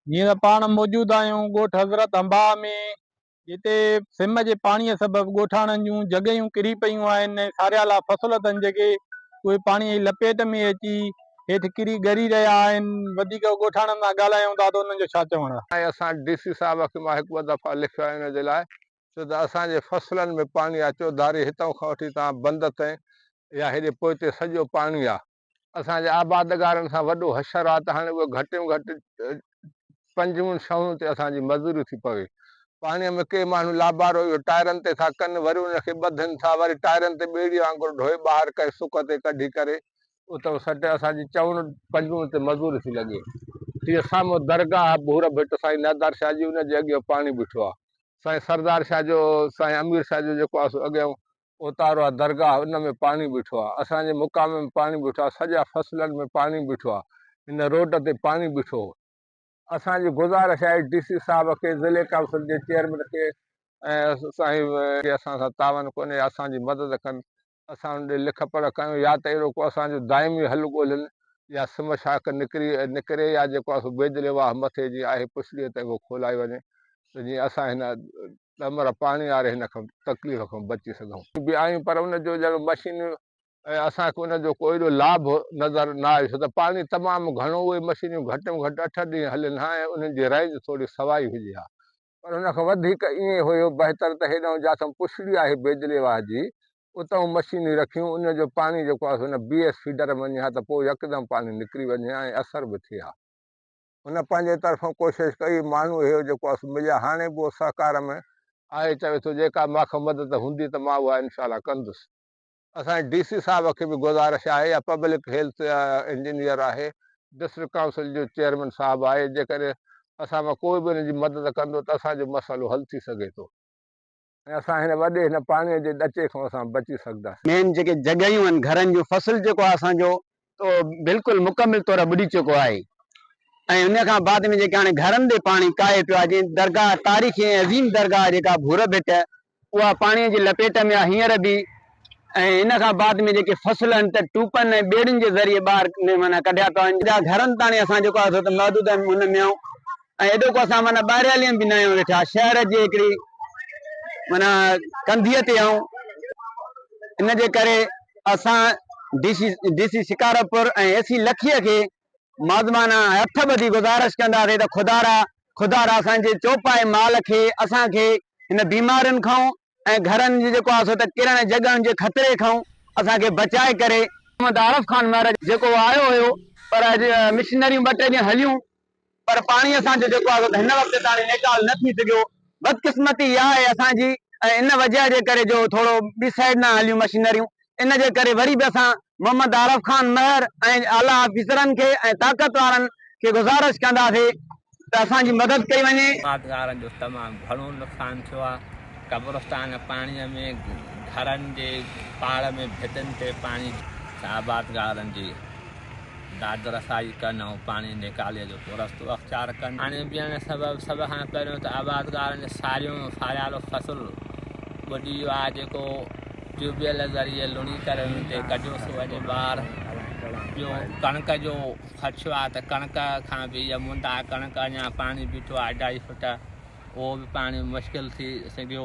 जीअं त पाण मौजूदु आहियूं ॻोठ हज़रत अंबा में, जिते सिम जे पाणीअ सबबि ॻोठाणनि जूं जॻहियूं किरी पयूं आहिनि। सारियाला फ़सुल अथनि जेके उहे पाणीअ जी लपेट में अची हेठि किरी ॻरी रहिया आहिनि। वधीक ॻोठाणनि सां ॻाल्हायूं था त उन्हनि जो छा चवणु आहे? असां DC साहब खे मां हिकु ॿ दफ़ा लिखियो आहे इन जे लाइ, छो त असांजे फसलनि में पाणी आहे। चौधारी हितां खां वठी तव्हां बंद ताईं या हेॾे पोइते सॼो पाणी आहे। असांजे आबादगारनि सां वॾो हशर आहे त हाणे उहे घटि में घटि 5 छहों ते असांजी मज़ूरी थी पवे। पाणीअ में के माण्हू लाबारो इहो टायरनि ते था कनि, वरी उनखे ॿधनि था, वरी टायरनि ते ॿेड़ी वांगुरु ढोए ॿाहिरि करे सुक ते कढी करे उतां सट असांजी 4-5 ते मज़ूरी थी लॻे। तीअं साम्हूं दरगाह भूर भिट साईं नादार शाह जी, उनजे अॻियां पाणी बीठो आहे। साईं सरदार शाह जो, साईं अमीर शाह जो जेको आहे सो अॻियां उतारो आहे दरगाह, उन में पाणी बीठो आहे। असांजे मुक़ाम में पाणी बीठो आहे, सॼा फसलनि में पाणी बीठो आहे, हिन रोड ते पाणी बीठो हो। असांजी गुज़ारिश आहे DC साहब खे, ज़िले काउंसिल जे चेयरमैन खे ऐं साईं असां सां तावन कोन्हे, असांजी मदद कनि। असां उन लिख पढ़ कयूं, या त अहिड़ो को असांजो दाइमी हल ॻोल्हनि, या सिम शाख निकिरे, या जेको आहे सो बेजले वाह मथे जी आहे पुछड़ीअ ते उहो खोलाए वञे, त जीअं असां हिन ॾमर पाणी वारे हिन खां तकलीफ़ खां बची सघूं बि आहियूं। पर उनजो जेको मशीनियूं ऐं असांखे उनजो को एॾो लाभ नज़र न आयो, छो त पाणी तमामु घणो, उहे मशीनियूं घटि में घटि 8 ॾींहं हलनि हा, ऐं उन्हनि जी रेंज थोरी सवाई हुजे हा। पर हुन खां वधीक ईअं हुयो बहितर त हेॾां जिथां पुछड़ी आहे बेजले वाह जी, उतां मशीनियूं रखियूं, उनजो पाणी जेको आहे हुन BS फीडर में वञे हा, त पोइ यकदमि पाणी निकिरी वञे हा ऐं असर बि थिए हा। हुन पंहिंजे तरफ़ां कोशिशि कई, माण्हू इहो जेको आहे मिलिया। हाणे बि सहकार में आहे, चवे थो जेका मूंखे मदद हूंदी त मां उहा इनशाला कंदुसि। असांजे DC साहब खे बि गुज़ारिश आहे, या पब्लिक हेल्थ इंजीनियर आहे, डिस्ट्रिक्ट काउंसिल जो चेयरमैन साहब आहे, जेकॾहिं असां मां कोई बि हिन जी मदद कंदो त असांजो मसइलो हल थी सघे थो, ऐं असां हिन वॾे हिन पाणीअ जे ॾचे खां असां बची सघंदासीं। मेन जेके जॻहियूं आहिनि घरनि जो फसल जेको आहे असांजो, तो बिल्कुलु मुकमिल तौर ॿुॾी चुको आहे। ऐं उन खां बाद में जेके हाणे घरनि ते पाणी काए पियो आहे, जीअं दरगाह तारीख़ी ऐं अज़ीम दरगाह जेका भूर भिट, उहा पाणीअ जी लपेट में आहे हींअर बि। ऐं इन खां बाद में जेके फसल आहिनि त टूपनि ऐं ॿेड़ियुनि जे ज़रिए ॿाहिरि माना कढिया पिया आहिनि। घरनि ताणी असां जेको आहे त महदूद हुन में आहियूं, ऐं एॾो को असां माना ॿाहिरियां बि न आहियूं वेठा, शहर जी हिकिड़ी माना कंधीअ ते आहियूं। इन जे करे असां DC शिकारपुर ऐं AC लखीअ खे माज़माना हथ ॿधी गुज़ारिश कंदासीं त ख़ुदारा असांजे चौपाए माल खे, असांखे हिन बीमारियुनि खां ऐं घरनि जी जेको आहे सो त किरण जॻहियुनि जे ख़तरे खां असांखे बचाए करे। मोहम्मद आरिफ खान महर जेको आयो हुयो, पर मिशनरियूं 2-3 ॾींहं हलियूं, पर पाणी असांजो जेको आहे हिन वक़्तु ताणी निकाल न थी सघियो। बदकिस्मती इहा आहे असांजी, ऐं इन वजह जे करे जो थोरो ॿी साइड न हलियूं मशीनरियूं, इन जे करे वरी बि असां मोहम्मद आरिफ खान महर ऐं आला ऑफिसरनि खे ऐं ताक़त वारनि खे गुज़ारिश कंदासीं त असांजी मदद कई वञे। आबादगारनि जो तमामु घणो नुक़सानु थियो आहे। कब्रिस्तान पाणीअ में, घरनि जे पाड़ में, भितनि ते पाणी, आबादगारनि जी दाद रसाई कनि ऐं पाणी निकाले जो रस्तो अख़्तियार कनि। पाणी पीअण सबबि सभ खां पहिरियों त आबादगारनि जे सारियालो फ़सुलु ॿुॾी वियो आहे, जेको ट्यूबवेल ज़रिए लुणी करे उन ते कढियोसीं वञे ॿाहिरि। ॿियो कणिक जो ख़दशो आहे त कणिक खां बि इहा मुंद आहे, कणिक अञा पाणी बीठो आहे 2.5 फुट, उहो बि पाणी मुश्किल थी सघियो।